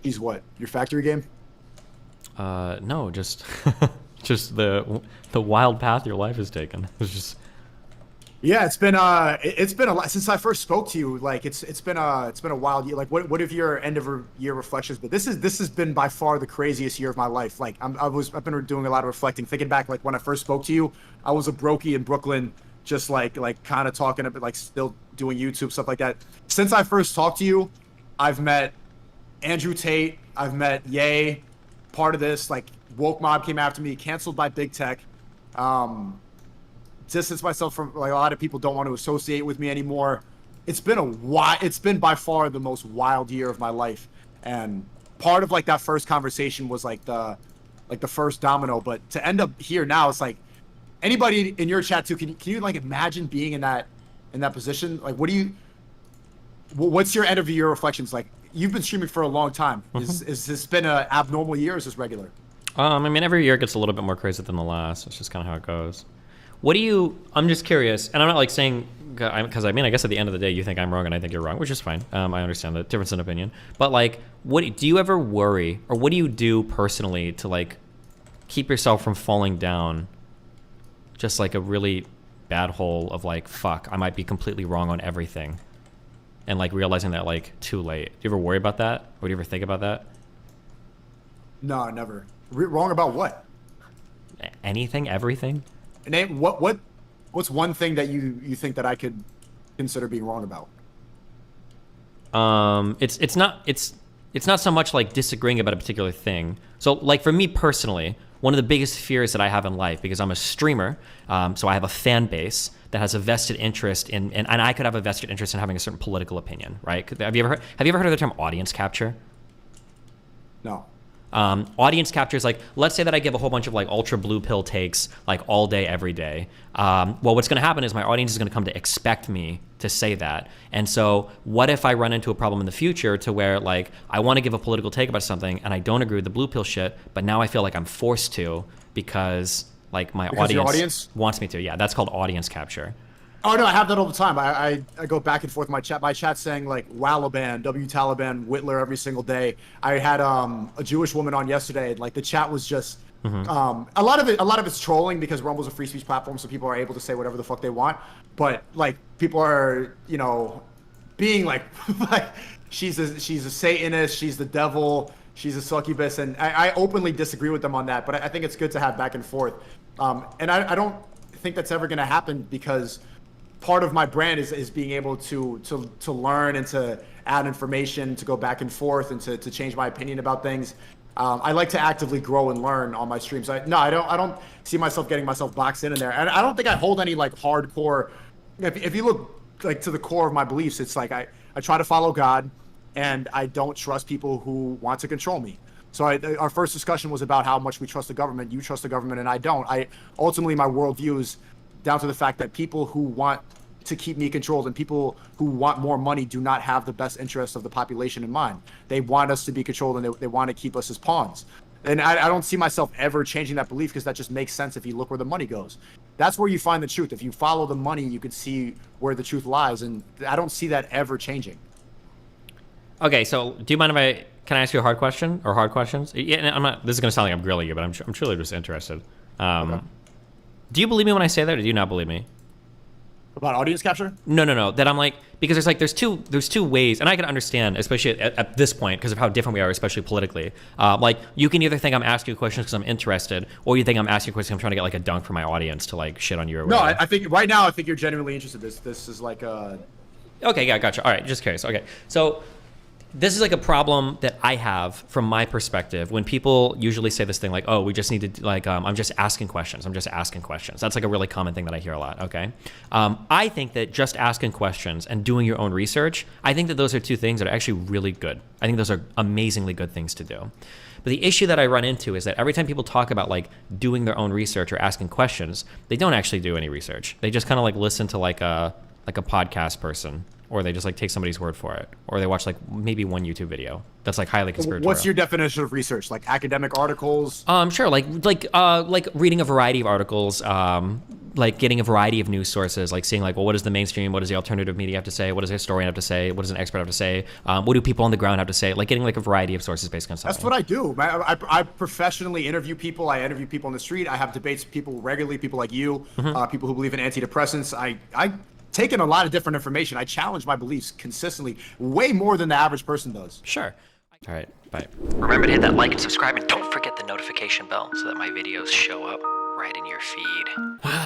He's what? Your factory game? No, just just the wild path your life has taken. It's just Yeah, it's been a lot since I first spoke to you. Like it's been a wild year. Like what have your end of year reflections? But this has been by far the craziest year of my life. Like I've been doing a lot of reflecting, thinking back. Like when I first spoke to you, I was a brokey in Brooklyn, just like kind of talking a bit, like still doing YouTube stuff like that. Since I first talked to you, I've met Andrew Tate. I've met Ye. Part of this, like woke mob came after me, canceled by big tech. Distance myself from like a lot of people don't want to associate with me anymore. It's been by far the most wild year of my life, and part of like that first conversation was like the first domino. But to end up here now, it's like anybody in your chat too. Can you like imagine being in that position? Like what's your end of year reflections like? You've been streaming for a long time. Is this been a abnormal year? Or is this regular? I mean, every year gets a little bit more crazy than the last. It's just kind of how it goes. What do you? I'm just curious, and I'm not like saying because I mean, I guess at the end of the day, you think I'm wrong and I think you're wrong, which is fine. I understand the difference in opinion, but like, what do you ever worry, or what do you do personally to like keep yourself from falling down just like a really bad hole of like, fuck, I might be completely wrong on everything, and like realizing that like too late? Do you ever worry about that, or do you ever think about that? No, never. Wrong about what? Anything, everything. Name what's one thing that you think that I could consider being wrong about? It's not so much like disagreeing about a particular thing. So like for me personally, one of the biggest fears that I have in life, because I'm a streamer, so I have a fan base that has a vested interest in, and I could have a vested interest in having a certain political opinion, right? Have you ever heard of the term audience capture? No. Audience capture is like, let's say that I give a whole bunch of like ultra blue pill takes like all day, every day. Well, what's going to happen is my audience is going to come to expect me to say that. And so what if I run into a problem in the future to where like I want to give a political take about something and I don't agree with the blue pill shit, but now I feel like I'm forced to because like my audience wants me to. Yeah, that's called audience capture. Oh no, I have that all the time. I go back and forth in my chat. My chat's saying like Walaban, W Taliban, Whitler every single day. I had a Jewish woman on yesterday. And, like the chat was just a lot of it's trolling because Rumble's a free speech platform, so people are able to say whatever the fuck they want. But like people are being like like she's a Satanist, she's the devil, she's a succubus, and I openly disagree with them on that. But I think it's good to have back and forth, and I don't think that's ever going to happen because part of my brand is being able to learn and to add information, to go back and forth, and to change my opinion about things. I like to actively grow and learn on my streams. I don't see myself getting myself boxed in there. And I don't think I hold any like hardcore. If you look like to the core of my beliefs, it's like I try to follow God, and I don't trust people who want to control me. So our first discussion was about how much we trust the government. You trust the government, and I don't. Ultimately my worldview is down to the fact that people who want to keep me controlled and people who want more money do not have the best interests of the population in mind. They want us to be controlled, and they want to keep us as pawns. And I don't see myself ever changing that belief because that just makes sense if you look where the money goes. That's where you find the truth. If you follow the money, you can see where the truth lies, and I don't see that ever changing. Okay, so do you mind if can I ask you a hard question or hard questions? Yeah, I'm not. This is gonna sound like I'm grilling you, but I'm truly just interested. Okay. Do you believe me when I say that, or do you not believe me? About audience capture? No. That I'm like, because there's two ways, and I can understand, especially at this point, because of how different we are, especially politically. Like, you can either think I'm asking you questions because I'm interested, or you think I'm asking you questions because I'm trying to get like a dunk from my audience to like shit on you or whatever. No, I think right now, I think you're genuinely interested. This is like a... Okay, yeah, gotcha. All right, just curious. Okay, so this is like a problem that I have from my perspective when people usually say this thing like, oh, we just need to like, I'm just asking questions. I'm just asking questions. That's like a really common thing that I hear a lot, okay? I think that just asking questions and doing your own research, I think that those are two things that are actually really good. I think those are amazingly good things to do. But the issue that I run into is that every time people talk about like doing their own research or asking questions, they don't actually do any research. They just kind of like listen to like a podcast person, or they just like take somebody's word for it, or they watch like maybe one YouTube video that's like highly conspiratorial. What's your definition of research? Like academic articles? Sure, like reading a variety of articles, like getting a variety of news sources, like seeing like, well, what does the mainstream, what does the alternative media have to say? What does a historian have to say? What does an expert have to say? What do people on the ground have to say? Like getting like a variety of sources based on something. That's what I do. I professionally interview people. I interview people on the street. I have debates with people regularly, people like you, people who believe in antidepressants. I take in a lot of different information. I challenge my beliefs consistently, way more than the average person does. Sure. All right, bye. Remember to hit that like and subscribe, and don't forget the notification bell so that my videos show up right in your feed.